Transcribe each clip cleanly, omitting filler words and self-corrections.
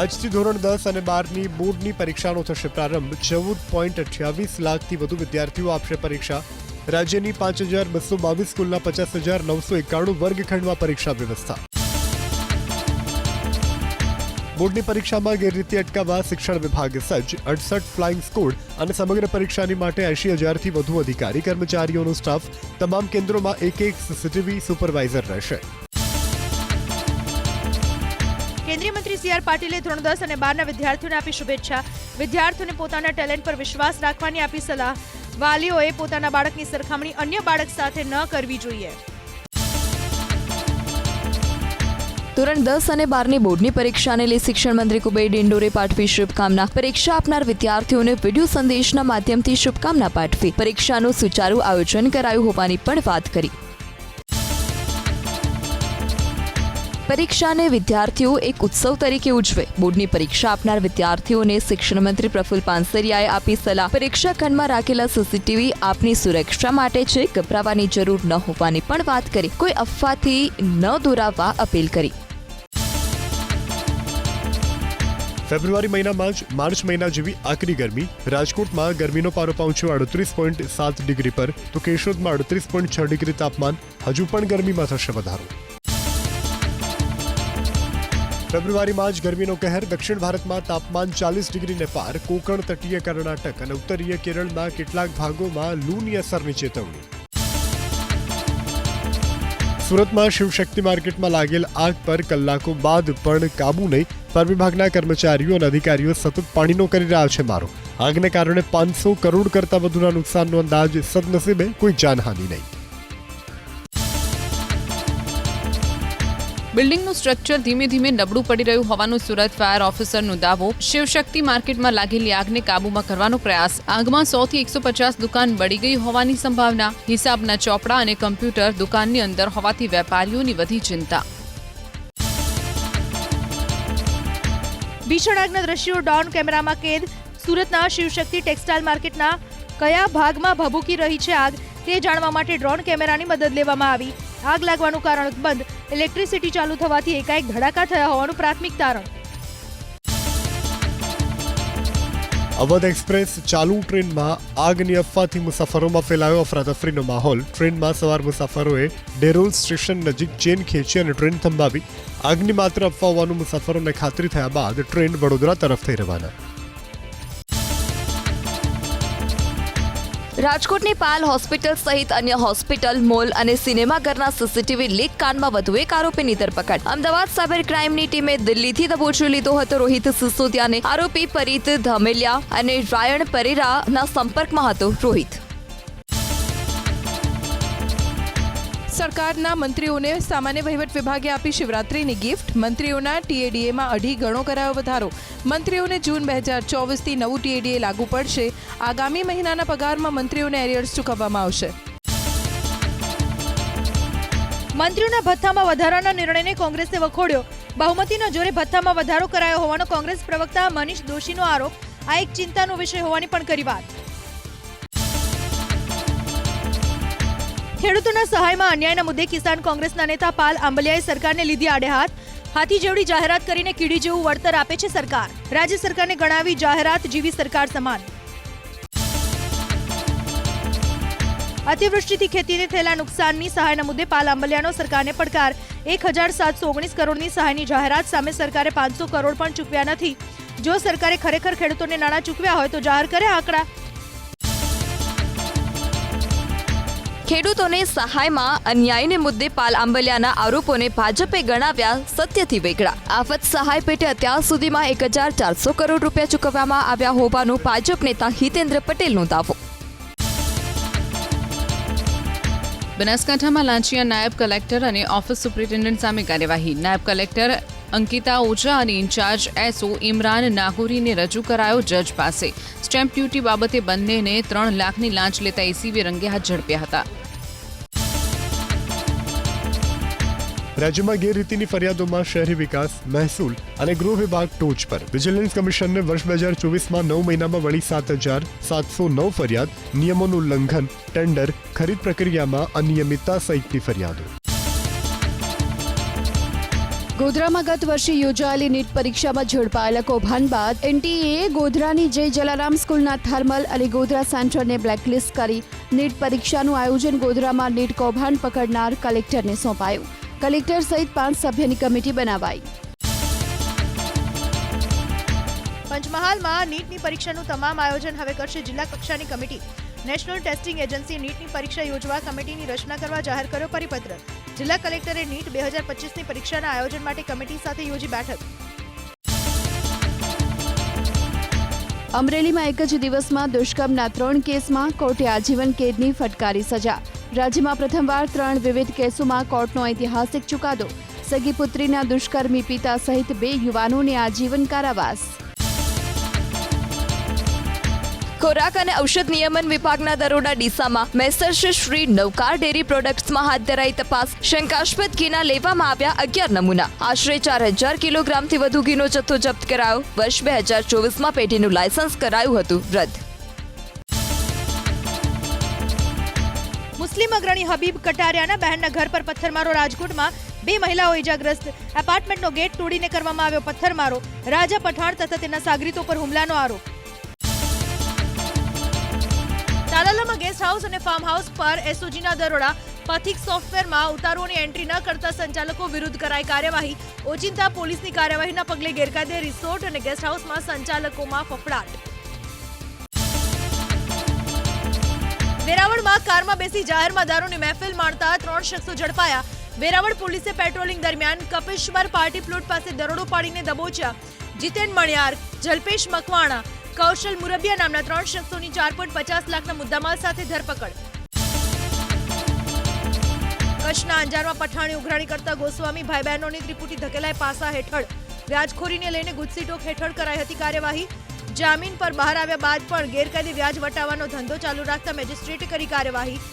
આજથી ધોરણ 10 અને 12ની બોર્ડની પરીક્ષાનો થશે પ્રારંભ। 14.28 લાખથી વધુ વિદ્યાર્થીઓ આપશે પરીક્ષા। રાજ્યની 5222 સ્કૂલના 50,991 વર્ગખંડમાં પરીક્ષા વ્યવસ્થા। બોર્ડની પરીક્ષામાં ગેરરીતિ અટકાવવા શિક્ષણ વિભાગ સજ્જ। 68 ફ્લાઇંગ સ્કોડ અને સમગ્ર પરીક્ષાની માટે 80,000થી વધુ અધિકારી કર્મચારીઓનો સ્ટાફ। તમામ કેન્દ્રોમાં એક સીસીટીવી સુપરવાઇઝર રહેશે। केंद्रीय मंत्री सीआर पाटीले धोरण 10 અને 12 ના વિદ્યાર્થીઓને આપી શુભેચ્છા। વિદ્યાર્થીઓને પોતાના ટેલેન્ટ પર વિશ્વાસ રાખવાની આપી સલાહ। વાલીઓએ પોતાના બાળકની સરખામણી અન્ય બાળક સાથે ન કરવી જોઈએ। ધોરણ 10 અને 12ની બોર્ડની પરીક્ષાને લઈ શિક્ષણ મંત્રી કુબેર ડિંડોરે પાઠવી શુભકામના। પરીક્ષા આપનાર વિદ્યાર્થીઓને વિડીયો સંદેશના માધ્યમથી શુભકામના પાઠવી। પરીક્ષાનું સુચારુ આયોજન કરાયું હોવાની પણ વાત કરી। પરીક્ષાને વિદ્યાર્થીઓ એક ઉત્સવ તરીકે ઉજવે। બોર્ડની પરીક્ષા આપનાર વિદ્યાર્થીઓને શિક્ષણ મંત્રી પ્રફુલ પાનસરિયાએ આપી સલાહ। પરીક્ષા ખંડમાં રાખેલા સીસીટીવી આપની સુરક્ષા માટે છે, ગભરાવાની જરૂર ન હોવાની પણ વાત કરી। કોઈ અફવાથી ન દોરાવવા અપીલ કરી। ફેબ્રુઆરી મહિનામાં જ માર્ચ મહિના જેવી આકરી ગરમી। રાજકોટમાં ગરમીનો પારો પહોંચ્યો 38.7 ડિગ્રી પર, તો કેશોદમાં 38.6 ડિગ્રી તાપમાન। હજુ પણ ગરમીમાં થશે વધારો। ફેબ્રુઆરીમાં જ ગરમીનો કહેર। દક્ષિણ ભારતમાં તાપમાન 40 ડિગ્રીને પાર। કોંકણ, તટીય કર્ણાટક અને ઉત્તરીય કેરળના કેટલાક ભાગોમાં લૂની અસરની ચેતવણી। સુરતમાં શિવશક્તિ માર્કેટમાં લાગેલ આગ પર કલાકો બાદ પણ કાબુ નહીં। ફાયર વિભાગના કર્મચારીઓ અને અધિકારીઓ સતત પાણીનો કરી રહ્યા છે મારો। આગને કારણે 500 કરોડ કરતાં વધુના નુકસાનનો અંદાજ। સદનસીબે કોઈ જાનહાનિ નહીં। બિલ્ડિંગનું સ્ટ્રક્ચર ધીમે ધીમે નબળું પડી રહ્યું હોવાનું સુરત ફાયર ઓફિસરનો દાવો। શિવશક્તિ માર્કેટમાં લાગેલી આગને કાબૂમાં કરવાનો પ્રયાસ। આગમાં 100 થી 150 દુકાન બળી ગઈ હોવાની સંભાવના। હિસાબના ચોપડા અને કમ્પ્યુટર દુકાનની અંદર હોવાથી વેપારીઓની વધી ચિંતા। ભીષણ આગના દ્રશ્યો ડ્રોન કેમેરામાં કેદ। સુરતના શિવશક્તિ ટેક્સટાઇલ માર્કેટના કયા ભાગમાં ભભૂકી રહી છે આગ તે જાણવા માટે ડ્રોન કેમેરાની મદદ લેવામાં આવી। આગ લાગવાનું કારણ અકબંધ। ઇલેક્ટ્રિસિટી ચાલુ થવાથી એકાએક ધડાકા થયા હોવાનું પ્રાથમિક તારણ। અવધ એક્સપ્રેસ ચાલુ ટ્રેનમાં આગની અફવાથી મુસાફરોમાં ફેલાયો અફરાતફરીનો માહોલ। ટ્રેનમાં સવાર મુસાફરોએ ડેરોલ સ્ટેશન નજીક ચેન ખેંચી અને ટ્રેન થંભાવી। આગની માત્ર અફવા હોવાનું મુસાફરોને ખાતરી થયા બાદ ટ્રેન વડોદરા તરફ થઈ રવાના। રાજકોટની પાલ હોસ્પિટલ સહિત અન્ય હોસ્પિટલ, મોલ અને સિનેમાઘરના સીસીટીવી લીક કાંડમાં વધુ એક આરોપીની ધરપકડ। અમદાવાદ સાયબર ક્રાઇમની ટીમે દિલ્હીથી દબોચી લીધો હતો રોહિત સિસોદિયાને। આરોપી પરીત ધામેલિયા અને રાયણ પરેરાના સંપર્કમાં હતો રોહિત। સરકારના મંત્રીઓને સામાન્ય વહીવટ વિભાગે આપી શિવરાત્રીની ગિફ્ટ। મંત્રીઓના ટીએડીએમાં 2.5 ગણો કરાયો વધારો। મંત્રીઓને જૂન 2024થી નવું ટીએડીએ લાગુ પડશે। આગામી મહિનાના પગારમાં મંત્રીઓને એરિયર્સ ચૂકવવામાં આવશે। મંત્રીઓના ભથ્થામાં વધારાના નિર્ણયને કોંગ્રેસે વખોડ્યો। બહુમતીના જોરે ભથ્થામાં વધારો કરાયો હોવાનો કોંગ્રેસ પ્રવક્તા મનીષ દોશીનો આરોપ। આ એક ચિંતાનો વિષય હોવાની પણ કરી વાત। ખેડૂતોના સહાયમાં અન્યાયના મુદ્દે કિસાન કોંગ્રેસના નેતા પાલ આંબલિયાએ સરકારને લીધી આડે હાથ। હાથી જેવડી જાહેરાત કરીને કીડી જેવું વળતર આપે છે સરકાર। રાજ્ય સરકારને ગણાવી જાહેરાત જેવી સરકાર સમાન। અતિવૃષ્ટિથી ખેતીને થયેલા નુકસાનની સહાયના મુદ્દે પાલ આંબલિયાનો સરકારને પડકાર। 1,719 કરોડની સહાયની જાહેરાત સામે સરકારે 500 કરોડ પણ ચૂકવ્યા નથી। જો સરકારે ખરેખર ખેડૂતોને નાણાં ચૂકવ્યા હોય તો જાહેર કરે આંકડા। ખેડૂતોને સહાયમાં અન્યાયને મુદ્દે પાલ આંબલિયાના આરોપોને ભાજપે ગણાવ્યા સત્યથી વેગળા। આફત સહાય પેટે અત્યાર સુધીમાં 1,400 કરોડ રૂપિયા ચૂકવવામાં આવ્યા હોવાનો ભાજપ નેતા હિતેન્દ્ર પટેલનો દાવો। બનાસકાંઠામાં લાંચિયા નાયબ કલેક્ટર અને ઓફિસ સુપ્રિન્ટેન્ડન્ટ સામે કાર્યવાહી। નાયબ કલેક્ટર અંકિતા ઓઝા અને ઇન્ચાર્જ એસઓ ઇમરાન નાગોરીને રજૂ કરાયો જજ પાસે। સ્ટેમ્પ ડ્યુટી બાબતે બંનેને 3 લાખની લાંચ લેતા એસીબી રંગે હાથ ઝડપ્યા હતા। રાજ્યમાં ગેરરીતિની ફરિયાદોમાં શહેરી વિકાસ, મહેસૂલ અને ગૃહ વિભાગ ટોચ પર। વિજિલન્સ કમિશનને વર્ષ 2024માં 9 મહિનામાં મળી 7,709 ફરિયાદ। નિયમોનું ઉલ્લંઘન, ટેન્ડર, ખરીદ પ્રક્રિયામાં અનિયમિતતા સહિતની ફરિયાદો। ગોધરામાં ગત વર્ષે યોજાયેલી નીટ પરીક્ષામાં ઝડપાયેલા કૌભાંડ બાદ એનટીએએ ગોધરાની જય જલારામ સ્કૂલના થર્મલ અને ગોધરા સેન્ટરને બ્લેકલિસ્ટ કરી નીટ પરીક્ષાનું આયોજન ગોધરામાં નીટ કૌભાંડ પકડનાર કલેક્ટરને સોંપાયું. કલેક્ટર સહિત 5 સભ્યની કમિટી બનાવાઈ. પંચમહાલમાં નીટની પરીક્ષાનું તમામ આયોજન હવે કરશે જિલ્લા કક્ષાની કમિટી. નેશનલ ટેસ્ટિંગ એજન્સી નીટની પરીક્ષા યોજવા કમિટીની રચના કરવા જાહેર કર્યો પરિપત્ર. જિલ્લા કલેક્ટરે નીટ 2025ની પરીક્ષાના આયોજન માટે કમિટી સાથે યોજી બેઠક. અમરેલીમાં એક જ દિવસમાં દુષ્કર્મના 3 કેસમાં કોર્ટે આજીવન કેદની ફટકારી સજા. રાજ્યમાં પ્રથમવાર 3 વિવિધ કેસોમાં કોર્ટનો ઐતિહાસિક ચુકાદો. સગી પુત્રીના દુષ્કર્મી પિતા સહિત 2 યુવાનોને આજીવન કારાવાસ. ખોરાક અને ઔષધ નિયમન વિભાગના દરોડા ડીસામાં મેસર્સ શ્રી નવકાર ડેરી પ્રોડક્ટ્સમાં હાથ ધરાઈ તપાસ. શંકાસ્પદ ઘીના લેવામાં આવ્યા 11 નમૂના. આશરે 4000 કિલોગ્રામથી વધુ ઘીનો જથ્થો જપ્ત કરાયો. વર્ષ 2024માં પેઢીનું લાયસન્સ કરાયું હતું રદ. મુસ્લિમ અગ્રણી હબીબ કટારિયાના બહેનના ઘર પર પથ્થરમારો. રાજકોટમાં 2 મહિલાઓ ઇજાગ્રસ્ત. એપાર્ટમેન્ટનો ગેટ તોડીને કરવામાં આવ્યો પથ્થરમારો. રાજા પઠાણ તથા તેના સાગરીતો પર હુમલાનો આરોપ. તાલાલામાં ગેસ્ટ હાઉસ અને ફાર્મ હાઉસ પર એસઓજીના દરોડા. પથિક સોફ્ટવેરમાં ઉતારુઓની એન્ટ્રી ન કરતા સંચાલકો વિરુદ્ધ કરાઈ કાર્યવાહી. ઓચિંતા પોલીસની કાર્યવાહીના પગલે ગેરકાયદે રિસોર્ટ અને ગેસ્ટ હાઉસમાં સંચાલકોમાં ફફડાટ. વેરાવળમાં કારમાં બેસી જાહેરમાં દારૂની મહેફિલ માણતા 3 શખ્સો ઝડપાયા. વેરાવળ પોલીસે પેટ્રોલિંગ દરમિયાન કપેશ્વર પાર્ટી પ્લોટ પાસે દરોડો પાડીને દબોચ્યા. જીતેન મણિયાર, જલ્પેશ મકવાણા, કૌશલ મુરબિયા નામના 3 શખ્સોની 4.50 લાખના મુદ્દામાલ સાથે ધરપકડ. કચ્છના અંજારમાં પઠાણી ઉઘરાણી કરતા ગોસ્વામી ભાઈ બહેનોની ત્રિપુટી ધકેલાઈ પાસા હેઠળ. વ્યાજખોરીને લઈને ગુજસીટોક હેઠળ કરાઈ હતી કાર્યવાહી. જામીન પર બહાર આવ્યા બાદ પણ ગેરકાયદે વ્યાજ વટાવવાનો ધંધો ચાલુ રાખતા મેજિસ્ટ્રેટે કરી કાર્યવાહી.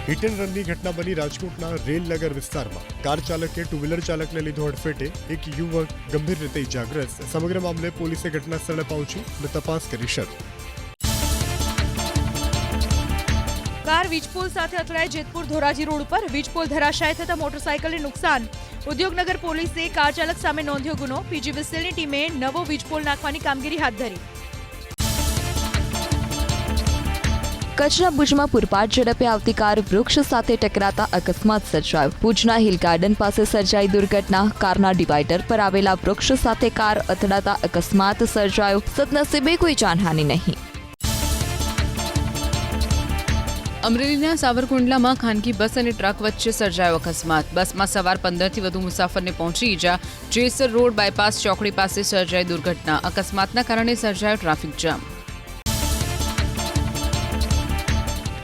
હિટ એન્ડ રનની ઘટના બની રાજકોટના રેલનગર વિસ્તારમાં. કાર ચાલકે 2 વ્હીલર ચાલકને લીધો અડફેટે. એક યુવક ગંભીર રીતે ઇજાગ્રસ્ત. સમગ્ર મામલે પોલીસે ઘટના સ્થળે પહોંચી અને તપાસ કરી શરૂ. કાર વીજપોલ સાથે અથડાઈ જેતપુર ધોરાજી રોડ ઉપર. વીજપોલ ધરાશાય થતા મોટરસાયકલને નુકસાન. ઉદ્યોગનગર પોલીસે કાર ચાલક સામે નોંધ્યો ગુનો. પીજીવીસીએલની ટીમે નવો વીજપોલ નાખવાની કામગીરી હાથ ધરી. કચ્છના ભુજમાં પૂરપાટ ઝડપે આવતી કાર વૃક્ષ સાથે ટકરાતા અકસ્માત સર્જાયો. ભુજના હિલ ગાર્ડન પાસે સર્જાઈ દુર્ઘટના. કારના ડિવાઈડર પર આવેલા વૃક્ષ સાથે કાર અથડાતા અકસ્માત સર્જાયો. સદનસીબે કોઈ જાનહાનિ નહીં. અમરેલીના સાવરકુંડલામાં ખાનગી બસ અને ટ્રક વચ્ચે સર્જાયો અકસ્માત. બસમાં સવાર 15થી વધુ મુસાફરને પહોંચી ઈજા. જેસર રોડ બાયપાસ ચોકડી પાસે સર્જાઈ દુર્ઘટના. અકસ્માતના કારણે સર્જાયો ટ્રાફિક જામ.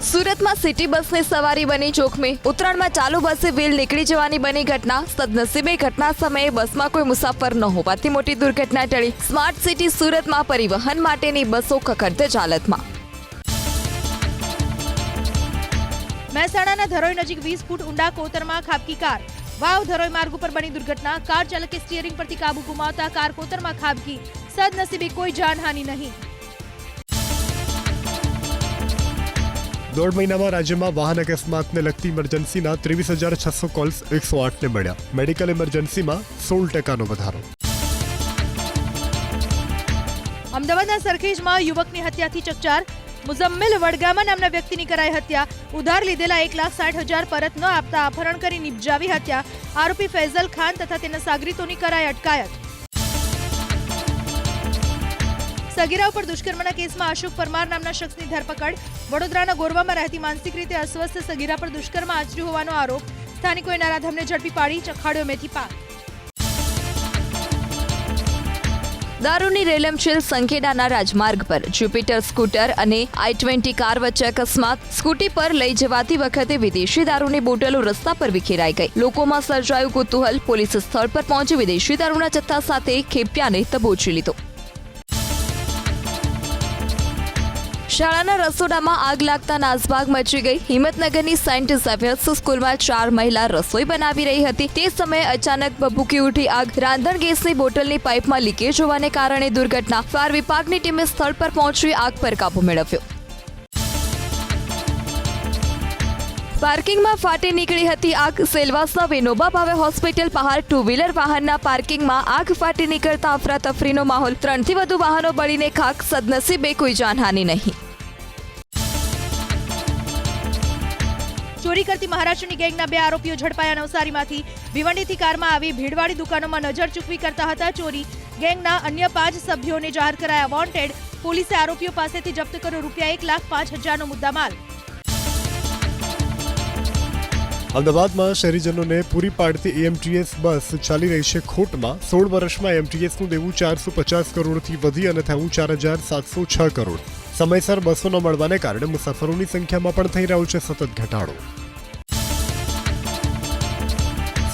સુરતમાં સિટી બસની સવારી બની જોખમી. ઉત્તરાયણમાં ચાલુ બસે વ્હીલ નીકળી જવાની બની ઘટના. સદનસીબે ઘટના સમયે બસમાં કોઈ મુસાફર ન હોવાથી મોટી દુર્ઘટના ટળી. સ્માર્ટ સિટી સુરતમાં પરિવહન માટેની બસો કકડધજ હાલતમાં. મહેસાણાના ધરોઈ નજીક 20 ફૂટ ઊંડા કોતરમાં ખાબકી કાર. વાવ ધરોઈ માર્ગ ઉપર બની દુર્ઘટના. કાર ચાલકે સ્ટીયરિંગ પરથી કાબુ ગુમાવતા કાર કોતરમાં ખાબકી. સદનસીબે કોઈ જાનહાનિ નહીં. 1.5 મહિનામાં રાજ્યમાં વાહન અકસ્માતને લગતી ઇમરજન્સીના 23,600 કોલ્સ 108ને મળ્યા. મેડિકલ ઇમરજન્સીમાં 16% વધારો. અમદાવાદના સરખેજમાં યુવકની હત્યાથી ચકચાર. મુઝમ્મિલ વડગામા નામના વ્યક્તિની કરાઈ હત્યા. ઉધાર લીધેલા 1,60,000 પરત ન આપતા અપહરણ કરી નિપજાવી હત્યા. આરોપી ફૈઝલ ખાન તથા તેના સાગરીતોની કરાઈ અટકાયત. સગીરા ઉપર દુષ્કર્મના કેસમાં અશોક પરમાર નામના શખ્સની ધરપકડ. વડોદરાના ગોરવામાં રહેતી માનસિક રીતે અસ્વસ્થ સગીરા પર દુષ્કર્મ આચર્યું હોવાનો આરોપ. સ્થાનિકોએ નરાધમને ઝડપી પાડી ચખાડ્યો મેથી પાક. દારૂની રેલમછેલ સંખેડાના રાજમાર્ગ પર જ્યુપિટર સ્કૂટર અને i20 કાર વચ્ચે અકસ્માત. સ્કૂટી પર લઈ જવાતી વખતે વિદેશી દારૂની બોટલો રસ્તા પર વિખેરાઈ ગઈ. લોકોમાં સર્જાયું કુતૂહલ. પોલીસ સ્થળ પર પહોંચી વિદેશી દારૂના જથ્થા સાથે ખેપિયાને દબોચી લીધો. શાળાના રસોડામાં આગ લાગતા નાસભાગ મચી ગઈ. હિંમતનગરની સેન્ટ ઝેવિયર્સ સ્કૂલમાં 4 મહિલા રસોઈ બનાવી રહી હતી. તે સમયે અચાનક ભભૂકી ઉઠી આગ. રાંધણ ગેસની બોટલની પાઇપમાં લીકેજ હોવાને કારણે દુર્ઘટના. ફાયર વિભાગની ટીમે સ્થળ પર પહોંચી આગ પર કાબુ મેળવ્યો. પાર્કિંગમાં ફાટી નીકળી હતી આગ. સેલવાસના વિનોબા ભાવે હોસ્પિટલ બહાર ટુ વ્હીલર વાહનના પાર્કિંગમાં આગ ફાટી નીકળતા અફરાતફરીનો માહોલ. 3થી વધુ વાહનો બળીને ખાક. સદનસીબે કોઈ જાનહાનિ નહીં. ચોરી કરતી મહારાષ્ટ્રની ગેંગના 2 આરોપીઓ ઝડપાયા. નવસારીમાંથી ભિવંડીથી કારમાં આવી ભીડવાળી દુકાનોમાં નજર ચૂકવી કરતા હતા ચોરી. ગેંગના અન્ય 5 સભ્યોને જાહેર કરાયા વોન્ટેડ. પોલીસે આરોપીઓ પાસેથી જપ્ત કર્યો ₹1,05,000નો મુદ્દામાલ. અમદાવાદમાં શહેરીજનોને પૂરી પાડતી એએમટીએસ બસ ચાલી રહી છે ખોટમાં. 16 વર્ષમાં એમટીએસનું દેવું 450 કરોડથી વધી અને થયું 4,706 કરોડ. સમયસર બસો ન મળવાને કારણે મુસાફરોની સંખ્યામાં પણ થઈ રહ્યો છે સતત ઘટાડો.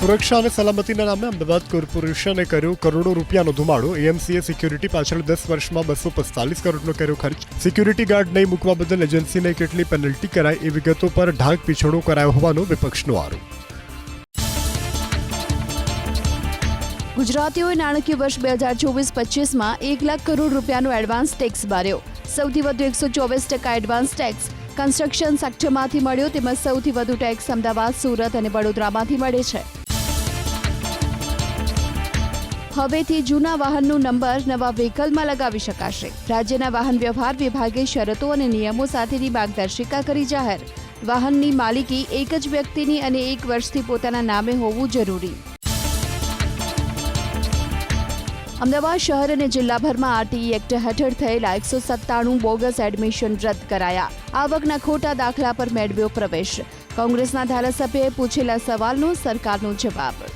સુરક્ષા અને સલામતીના નામે અમદાવાદ કોર્પોરેશને કર્યો કરોડો રૂપિયાનો ધુમાડો. એએમસીએ સિક્યુરિટી પાછળ 10 વર્ષમાં 245 કરોડનો કર્યો ખર્ચ. સિક્યુરિટી ગાર્ડ નહીં મૂકવા બદલ એજન્સીને કેટલી પેનલ્ટી કરાઈ એ વિગતો પર ઢાક પીછોડો કરાયો હોવાનો વિપક્ષનો આરોપ. ગુજરાતીઓએ નાણાકીય વર્ષ 2024-25માં 1 લાખ કરોડ રૂપિયાનો એડવાન્સ ટેક્સ ભર્યો. સૌથી વધુ 124% એડવાન્સ ટેક્સ કન્સ્ટ્રક્શન સેક્ટરમાંથી મળ્યો. તેમજ સૌથી વધુ ટેક્સ અમદાવાદ, સુરત અને વડોદરામાંથી મળે છે. હવેથી જૂના વાહનનો નંબર નવા વ્હીકલમાં લગાવી શકાશે. રાજ્યના વાહન વ્યવહાર વિભાગે શરતો અને નિયમો સાથેની માર્ગદર્શિકા કરી જાહેર. વાહનની માલિકી એક જ વ્યક્તિની અને 1 વર્ષથી પોતાના નામે હોવું જરૂરી. અમદાવાદ શહેર અને જિલ્લાભરમાં આરટીઈ એક્ટ હેઠળ થયેલા 197 બોગસ એડમિશન રદ કરાયા. આવકના ખોટા દાખલા પર મેળવ્યો પ્રવેશ. કોંગ્રેસના ધારાસભ્યએ પૂછેલા સવાલનો સરકારનો જવાબ.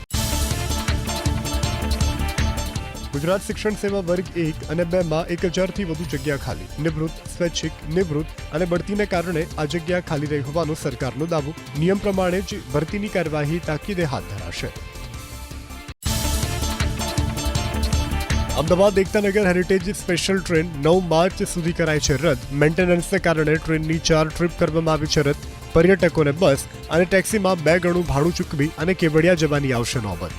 ગુજરાત શિક્ષણ સેવા વર્ગ 1 અને 2માં 1000થી વધુ જગ્યા ખાલી. નિવૃત્ત, સ્વૈચ્છિક, નિવૃત્ત અને બઢતીને કારણે આ જગ્યા ખાલી રહી હોવાનો સરકારનો દાવો. નિયમ પ્રમાણે જ ભરતીની કાર્યવાહી તાકીદે હાથ ધરાશે. Ahmedabad Ektanagar heritage special train 9 March સુધી કરાય છે રદ. મેન્ટેનન્સને કારણે ટ્રેનની 4 ટ્રીપ કરવામાં આવી છે રદ. પર્યટકોને બસ અને ટેક્સીમાં 2 ગણું ભાડું ચૂકવી અને કેવડિયા જવાની આવશે નોબત.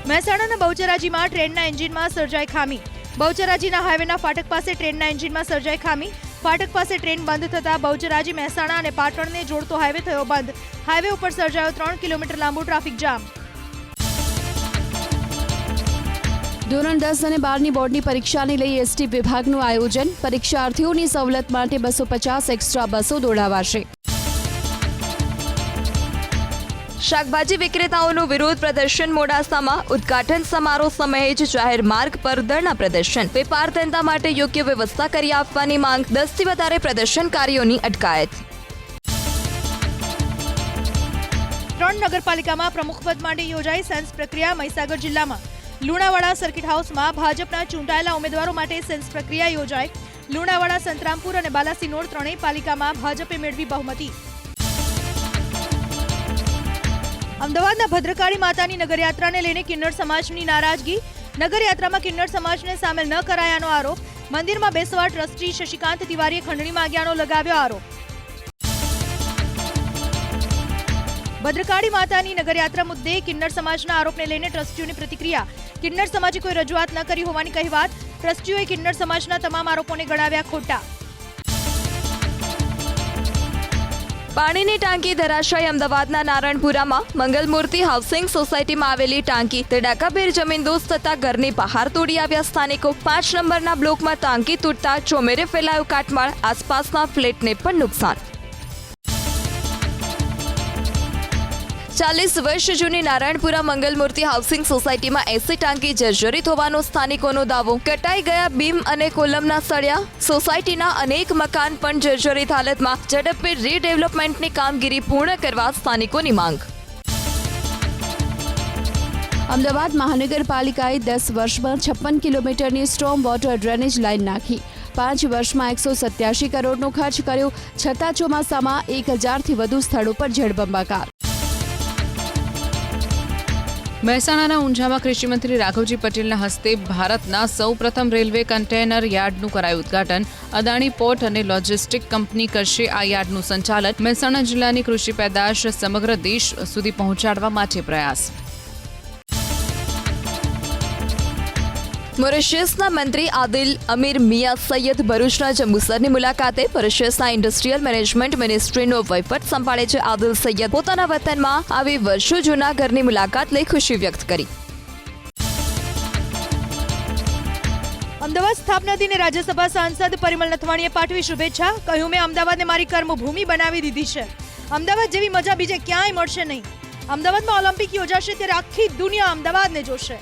મહેસાણાના બહુચરાજીમાં ટ્રેનના એન્જિનમાં સર્જાઈ ખામી. બહુચરાજીના હાઈવેના ફાટક પાસે ટ્રેનના એન્જિનમાં સર્જાઈ ખામી. ફાટક પાસે ટ્રેન બંધ થતાં બહુચરાજી, મહેસાણા અને પાટણને જોડતો હાઈવે થયો બંધ. હાઈવે ઉપર સર્જાયો 3 કિલોમીટર લાંબો ટ્રાફિક જામ. ધોરણ 10 અને 12ની બોર્ડની પરીક્ષાને લઈ એસટી વિભાગનું આયોજન. પરીક્ષાર્થીઓની સવલત માટે 250 એક્સ્ટ્રા બસો દોડાવાશે. શાકભાજી વિક્રેતાઓનું વિરોધ પ્રદર્શન મોડાસામાં. ઉદ્ઘાટન સમારોહ સમયે જ જાહેર માર્ગ પર ધરણા પ્રદર્શન. વેપાર ધંધા માટે યોગ્ય વ્યવસ્થા કરી આપવાની માંગ. 10થી વધારે પ્રદર્શનકારીઓની અટકાયત. 3 નગરપાલિકામાં પ્રમુખ પદ માટે યોજાઈ સેન્સ પ્રક્રિયા. મહીસાગર જિલ્લામાં લુણાવાડા સર્કિટ હાઉસમાં ભાજપના ચૂંટાયેલા ઉમેદવારો માટે સેન્સ પ્રક્રિયા યોજાઈ. લુણાવાડા, સંતરામપુર અને બાલાસિનોર ત્રણેય પાલિકામાં ભાજપે મેળવી બહુમતી. અમદાવાદના ભદ્રકાળી માતાની નગરયાત્રાને લઈને કિન્નર સમાજની નારાજગી. નગરયાત્રામાં કિન્નર સમાજને સામેલ ન કરાયાનો આરોપ. મંદિરમાં બેસવા ટ્રસ્ટી શશિકાંત તિવારીએ ખંડણી માંગ્યાનો લગાવ્યો આરોપ. ભદ્રકાળી માતાની નગરયાત્રા મુદ્દે કિન્નર સમાજના આરોપને લઈને ટ્રસ્ટીઓની પ્રતિક્રિયા. કિન્નર સમાજે કોઈ રજૂઆત ન કરી હોવાની કહેવાત. ટ્રસ્ટીઓએ કિન્નર સમાજના તમામ આરોપોને ગણાવ્યા ખોટા. પાણીની ટાંકી ધરાશાયી. અમદાવાદના નારણપુરામાં મંગલમૂર્તિ હાઉસિંગ સોસાયટીમાં આવેલી ટાંકી તડાકાભેર જમીનદોસ્ત થતા ઘરની બહાર તોડી આવ્યા સ્થાનિકો. 5 નંબરના બ્લોકમાં ટાંકી તૂટતા ચોમેરે ફેલાયો કાટમાળ. આસપાસના ફ્લેટને પણ નુકસાન. 40 વર્ષ જૂની નારાયણપુરા મંગલમૂર્તિ હાઉસિંગ સોસાયટીમાં એસી ટાંકી જર્જરિત હોવાનો સ્થાનિકોનો દાવો. કટાઈ ગયા બીમ અને કોલમના સળિયા. સોસાયટીના અનેક મકાન પણ જર્જરિત હાલતમાં. ઝડપે રીડેવલપમેન્ટની કામગીરી પૂર્ણ કરવા સ્થાનિકોની માંગ. અમદાવાદ મહાનગરપાલિકાએ 10 વર્ષમાં 56 કિલોમીટરની સ્ટ્રોમ વોટર ડ્રેનેજ લાઇન નાખી. 5 વર્ષમાં 187 કરોડનો ખર્ચ કર્યો. છતાં ચોમાસામાં 1000થી વધુ સ્થળો પર જળબંબાકાર. મહેસાણાના ઊંઝામાં કૃષિમંત્રી રાઘવજી પટેલના હસ્તે ભારતના સૌપ્રથમ રેલવે કન્ટેનર યાર્ડનું કરાયું ઉદ્ઘાટન. અદાણી પોર્ટ અને લોજિસ્ટિક કંપની કરશે આ યાર્ડનું સંચાલન. મહેસાણા જિલ્લાની કૃષિ પેદાશ સમગ્ર દેશ સુધી પહોંચાડવા માટે પ્રયાસ. મોરિશિયસના મંત્રી આદિલ અમીર મિયા સૈયદ ભરૂચના જંબુસરની મુલાકાતે મોરિશિયસના ઇન્ડસ્ટ્રીયલ મેનેજમેન્ટ મિનિસ્ટ્રીનો વહીવટ સંભાળે છે. આદિલ સૈયદ પોતાના વતનમાં આવી વર્ષો જૂના ઘરની મુલાકાત લઈ ખુશી વ્યક્ત કરી. અમદાવાદ સ્થાપના દિને રાજ્યસભા સાંસદ પરિમલ નથવાણીએ પાઠવી શુભેચ્છા. કહ્યું, મેં અમદાવાદને મારી કર્મભૂમિ બનાવી દીધી છે. અમદાવાદ જેવી મજા બીજે ક્યાંય મળશે નહીં. અમદાવાદમાં ઓલિમ્પિક યોજાશે ત્યારે આખી દુનિયા અમદાવાદને જોશે.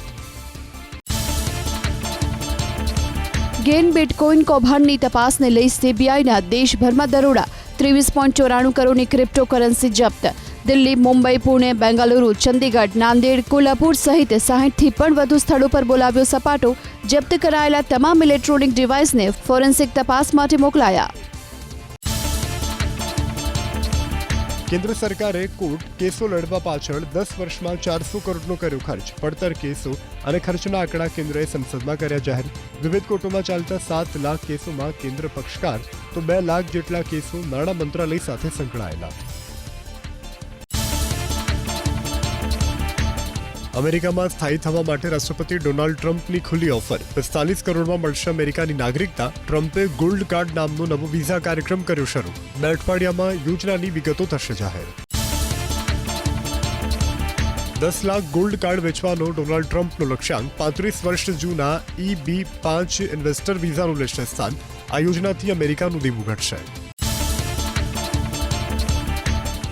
ગેન બિટકોઇન કૌભાંડની તપાસને લઈ સીબીઆઈના દેશભરમાં દરોડા. 23.94 કરોડની ક્રિપ્ટોકરન્સી જપ્ત. દિલ્હી, મુંબઈ, પુણે, બેંગાલુરુ, ચંદીગઢ, નાંદેડ, કોલ્હાપુર સહિત 60થી પણ વધુ સ્થળો પર બોલાવ્યો સપાટો. જપ્ત કરાયેલા તમામ ઇલેક્ટ્રોનિક ડિવાઇસને ફોરેન્સિક તપાસ માટે મોકલાયા. કેન્દ્ર સરકારે કોર્ટ કેસો લડવા પાછળ 10 વર્ષમાં 400 કરોડનો કર્યો ખર્ચ. પડતર કેસો અને ખર્ચના આંકડા કેન્દ્રએ સંસદમાં કર્યા જાહેર. વિવિધ કોર્ટોમાં ચાલતા 7 લાખ કેસોમાં કેન્દ્ર પક્ષકાર તો 2 લાખ જેટલા કેસો નાણાં મંત્રાલય સાથે સંકળાયેલા. અમેરિકામાં સ્થાયી થવા માટે રાષ્ટ્રપતિ ડોનાલ્ડ ટ્રમ્પની ખુલ્લી ઓફર. 45 કરોડમાં મળશે અમેરિકાની નાગરિકતા. ટ્રમ્પે ગોલ્ડ કાર્ડ નામનો નવો વિઝા કાર્યક્રમ કર્યો શરૂ. 2 અઠવાડિયામાં યોજનાની વિગતો થશે જાહેર. 10 લાખ ગોલ્ડ કાર્ડ વેચવાનો ડોનાલ્ડ ટ્રમ્પનો લક્ષ્યાંક. 35 વર્ષ જૂના EB-5 ઇન્વેસ્ટર વિઝાનું લેશે સ્થાન. આ યોજનાથી અમેરિકાનું દેવું ઘટશે.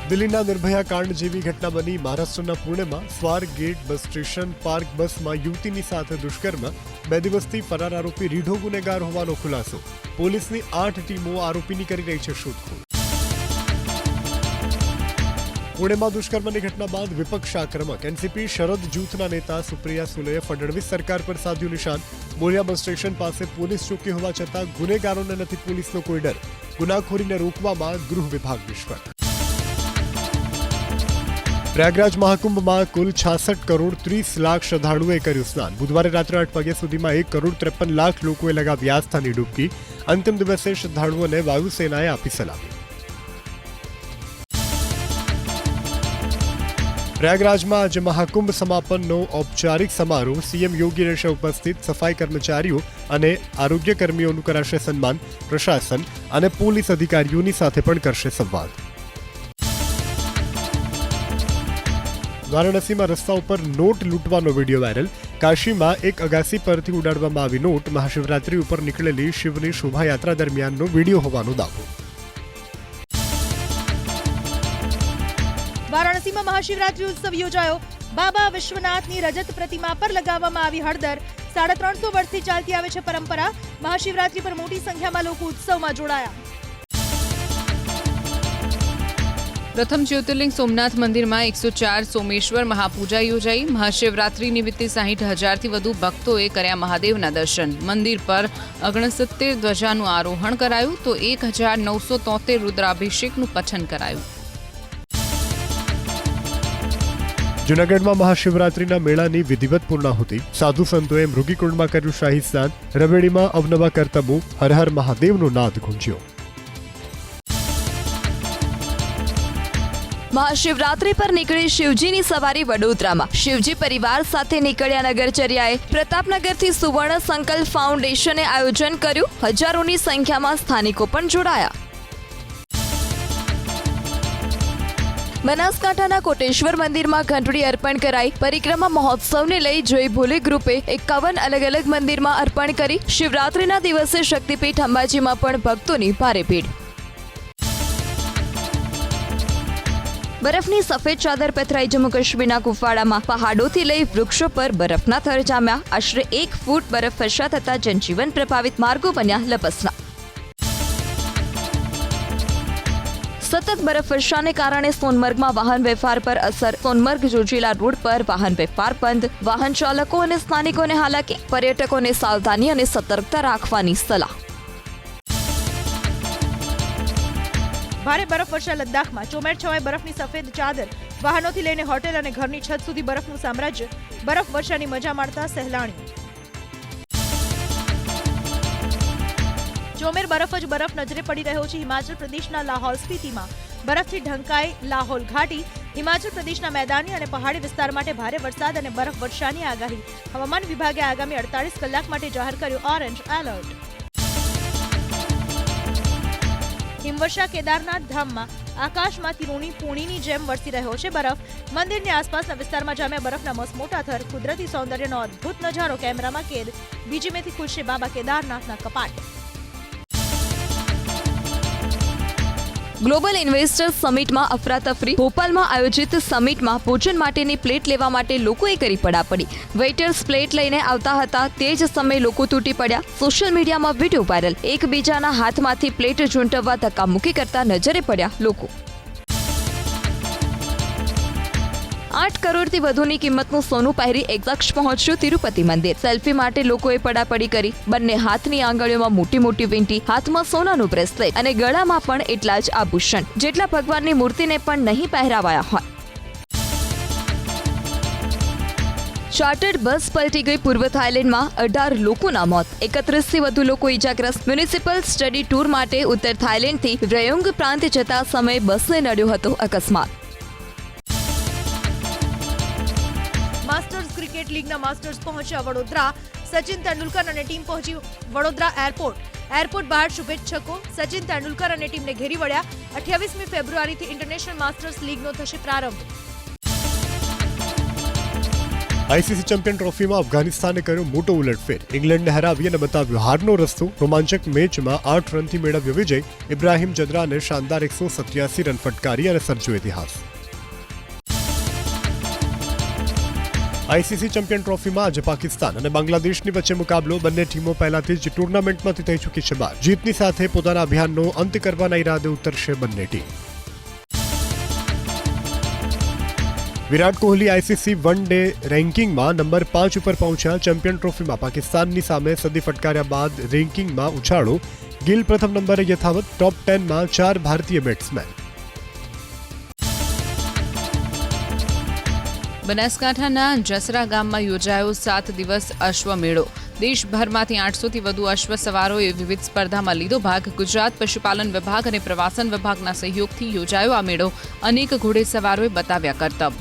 દિલ્હીના નિર્ભયા કાંડ જેવી ઘટના બની મહારાષ્ટ્રના પુણેમાં. સ્વારગેટ બસ સ્ટેશન પાર્ક બસમાં યુવતીની સાથે દુષ્કર્મ. 2 દિવસથી ફરાર આરોપી રીઢો ગુનેગાર હોવાનો ખુલાસો. પોલીસની 8 ટીમો આરોપીની કરી રહી છે શોધખોળ. પુણેમાં દુષ્કર્મની ઘટના બાદ વિપક્ષ આક્રમક. એનસીપી શરદ જૂથના નેતા સુપ્રિયા સુલેએ ફડણવીસ સરકાર પર સાધ્યું નિશાન. બોરિયા બસ સ્ટેશન પાસે પોલીસ ચોકી હોવા છતાં ગુનેગારોને નથી પોલીસનો કોઈ ડર. ગુનાખોરીને રોકવામાં ગૃહ વિભાગ નિષ્ફળ. પ્રયાગરાજ મહાકુંભમાં કુલ 66 કરોડ 30 લાખ શ્રદ્ધાળુઓએ કર્યું સ્નાન. બુધવારે રાત્રે 8 વાગ્યા સુધીમાં 1 કરોડ 53 લાખ લોકોએ લગાવી આસ્થાની ડૂબકી. અંતિમ દિવસે શ્રદ્ધાળુઓને વાયુસેનાએ આપી સલામી. પ્રયાગરાજમાં આજે મહાકુંભ સમાપનનો ઔપચારિક સમારોહ. સીએમ યોગી રહેશે ઉપસ્થિત. સફાઈ કર્મચારીઓ અને આરોગ્ય કર્મીઓનું કરાશે સન્માન. પ્રશાસન અને પોલીસ અધિકારીઓની સાથે પણ કરશે સંવાદ. વારાણસીમાં રસ્તા ઉપર નોટ લૂંટવાનો વિડીયો વાયરલ. કાશીમાં એક અગાસી પરથી ઉડાડવામાં આવી નોટ. મહાશિવરાત્રી ઉપર નીકળેલી શિવની શોભાયાત્રા દરમિયાનનો વિડીયો હોવાનો દાવો. વારાણસીમાં મહાશિવરાત્રી ઉત્સવ યોજાયો. બાબા વિશ્વનાથની રજત પ્રતિમા પર લગાવવામાં આવી હળદર. 350 વર્ષથી ચાલતી આવે છે પરંપરા. મહાશિવરાત્રી પર મોટી સંખ્યામાં લોકો ઉત્સવમાં જોડાયા. પ્રથમ જ્યોતિર્લિંગ સોમનાથ મંદિરમાં 104 સોમેશ્વર મહાપૂજા યોજાઈ. મહાશિવરાત્રી નિમિત્તે 60,000થી વધુ ભક્તોએ કર્યા મહાદેવના દર્શન. મંદિર પર 69 ધ્વજાનું આરોહણ કરાયું તો 1973 રુદ્રાભિષેકનું પઠન કરાયું. જૂનાગઢમાં મહાશિવરાત્રીના મેળાની વિધિવત પૂર્ણાહુતિ. સાધુ સંતોએ મૃગીકુંડમાં કર્યું શાહી સ્નાન. રવેડીમાં અવનવા કરતબો. હર હર મહાદેવનો નાદ ગુંજ્યો. મહાશિવરાત્રી પર નીકળી શિવજીની સવારી વડોદરામાં. શિવજી પરિવાર સાથે નીકળ્યા નગરચર્યાએ. પ્રતાપનગરથી સુવર્ણ સંકલ્પ ફાઉન્ડેશને આયોજન કર્યું. હજારોની સંખ્યામાં સ્થાનિકો પણ જોડાયા. બનાસકાંઠાના કોટેશ્વર મંદિરમાં ઘંટડી અર્પણ કરાઈ. પરિક્રમા મહોત્સવને લઈ જય ભોલે ગ્રુપે 51 અલગ અલગ મંદિરમાં અર્પણ કરી. શિવરાત્રીના દિવસે શક્તિપીઠ અંબાજીમાં પણ ભક્તોની ભારે ભીડ. બરફની સફેદ ચાદર પથરાઈ. જમ્મુ કાશ્મીરના કુપવાડામાં પહાડોથી લઈ વૃક્ષો પર બરફના થર જામ્યા. આશરે 1 ફૂટ બરફ વર્ષા થતા જનજીવન પ્રભાવિત. માર્ગો બન્યા લપસણા. સતત બરફ વર્ષાને કારણે સોનમર્ગમાં વાહન વ્યવહાર પર અસર. સોનમર્ગ જોજીલા રોડ પર વાહન વ્યવહાર બંધ. વાહન ચાલકો અને સ્થાનિકોને હાલાકી. પર્યટકોને સાવધાની અને સતર્કતા રાખવાની સલાહ. ભારે બરફવર્ષા લદ્દાખમાં. ચોમેર છવાય બરફની સફેદ ચાદર. વાહનોથી લઈને હોટેલ અને ઘરની છત સુધી બરફનું સામ્રાજ્ય. બરફ વર્ષાની મજા માણતા સહેલાણીઓ. ચોમેર બરફ જ બરફ નજરે પડી રહ્યો છે. હિમાચલ પ્રદેશના લાહૌલ સ્પીતિમાં બરફથી ઢંકાઈ લાહોલ ઘાટી, હિમાચલ પ્રદેશના મેદાની અને પહાડી વિસ્તાર માટે ભારે વરસાદ અને બરફવર્ષાની આગાહી. હવામાન વિભાગે આગામી 48 કલાક માટે જાહેર કર્યું ઓરેન્જ એલર્ટ. હિમવર્ષા કેદારનાથ ધામમાં આકાશમાંથી રૂણી પૂણીની જેમ વરસી રહ્યો છે બરફ. મંદિરની આસપાસના વિસ્તારમાં જામ્યા બરફના મસમોટા થર. કુદરતી સૌંદર્યનો અદ્ભુત નજારો કેમેરામાં કેદ. બીજી મેથી ખુલશે બાબા કેદારનાથના કપાટ. Global investors સમિટમાં અફરાતફરી. ભોપાલમાં આયોજિત સમિટમાં ભોજન માટેની પ્લેટ લેવા માટે લોકોએ કરી પડાપડી. વેઇટર્સ પ્લેટ લઈને આવતા હતા તે જ સમયે લોકો તૂટી પડ્યા. સોશિયલ મીડિયામાં વિડીયો વાયરલ. એકબીજાના હાથમાંથી પ્લેટ ઝૂંટવવા ધક્કામુક્કી કરતા નજરે પડ્યા લોકો. 8 કરોડથી વધુની કિંમતનું સોનું પહેરી એક શખ્સ પહોંચ્યો તિરુપતિ મંદિર. સેલ્ફી માટે લોકોએ પડાપડી કરી. બંને હાથની આંગળીઓમાં મોટી મોટી વીંટી, હાથમાં સોનાનું બ્રેસલેટ અને ગળામાં પણ એટલા જ આભૂષણ જેટલા ભગવાનની મૂર્તિને પણ નહીં પહેરાવાયા હોય. ચાર્ટર્ડ બસ પલટી ગઈ. પૂર્વ થાઇલેન્ડમાં 18 લોકોના મોત, 31થી વધુ લોકો ઇજાગ્રસ્ત. મ્યુનિસિપલ સ્ટડી ટૂર માટે ઉત્તર થાઇલેન્ડથી રયોંગ પ્રાંત જતા સમયે બસને નડ્યો હતો અકસ્માત. માસ્ટર્સ ક્રિકેટ લીગના માસ્ટર્સ પહોંચ્યા વડોદરા. સચિન તેંડુલકર અને ટીમ પહોંચી વડોદરા એરપોર્ટ. એરપોર્ટ બહાર શુભેચ્છકો. સચિન તેંડુલકર અને ટીમને ઘેરી વળ્યા. 28મી ફેબ્રુઆરીથી ઇન્ટરનેશનલ માસ્ટર્સ લીગનો થશે પ્રારંભ. આઈસીસી ચેમ્પિયન ટ્રોફીમાં અફઘાનિસ્તાને કર્યો મોટો ઉલટફેર. ઇંગ્લેન્ડને હરાવી અને બતાવ્યો હારનો રસ્તો. રોમાંચક મેચમાં 8 રનથી મેળવ્યો વિજય. ઇબ્રાહિમ જદરાને શાનદાર 187 રન ફટકારી અને સર્જ્યો ઇતિહાસ. આઈસીસી ચેમ્પિયન ટ્રોફીમાં આજે પાકિસ્તાન અને બાંગ્લાદેશની વચ્ચે મુકાબલો. બંને ટીમો પહેલાથી જ ટુર્નામેન્ટમાંથી થઈ ચૂકી છે બહાર. જીતની સાથે પોતાના અભિયાનનો અંત કરવાના ઈરાદે ઉતરશે બંને ટીમ. Virat Kohli ICC one day રેન્કિંગમાં નંબર 5 ઉપર પહોંચ્યા. ચેમ્પિયન ટ્રોફીમાં પાકિસ્તાનની સામે સદી ફટકાર્યા બાદ રેન્કિંગમાં ઉછાળો. ગિલ પ્રથમ નંબરે યથાવત. ટોપ 10માં 4 ભારતીય બેટ્સમેન. બનાસકાંઠાના જસરા ગામમાં યોજાયો 7 દિવસ અશ્વમેળો. દેશભરમાંથી 800થી વધુ અશ્વ સવારોએ વિવિધ સ્પર્ધામાં લીધો ભાગ. ગુજરાત પશુપાલન વિભાગ અને પ્રવાસન વિભાગના સહયોગથી યોજાયો આ મેળો. અનેક ઘોડેસવારોએ બતાવ્યા કરતબ.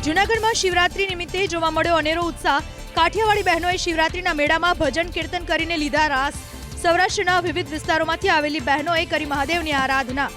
જૂનાગઢમાં શિવરાત્રી નિમિત્તે જોવા મળ્યો અનેરો ઉત્સાહ. કાઠિયાવાડી બહેનોએ શિવરાત્રીના મેળામાં ભજન કીર્તન કરીને લીધા રાસ. સૌરાષ્ટ્રના વિવિધ વિસ્તારોમાંથી આવેલી બહેનોએ કરી મહાદેવની આરાધના.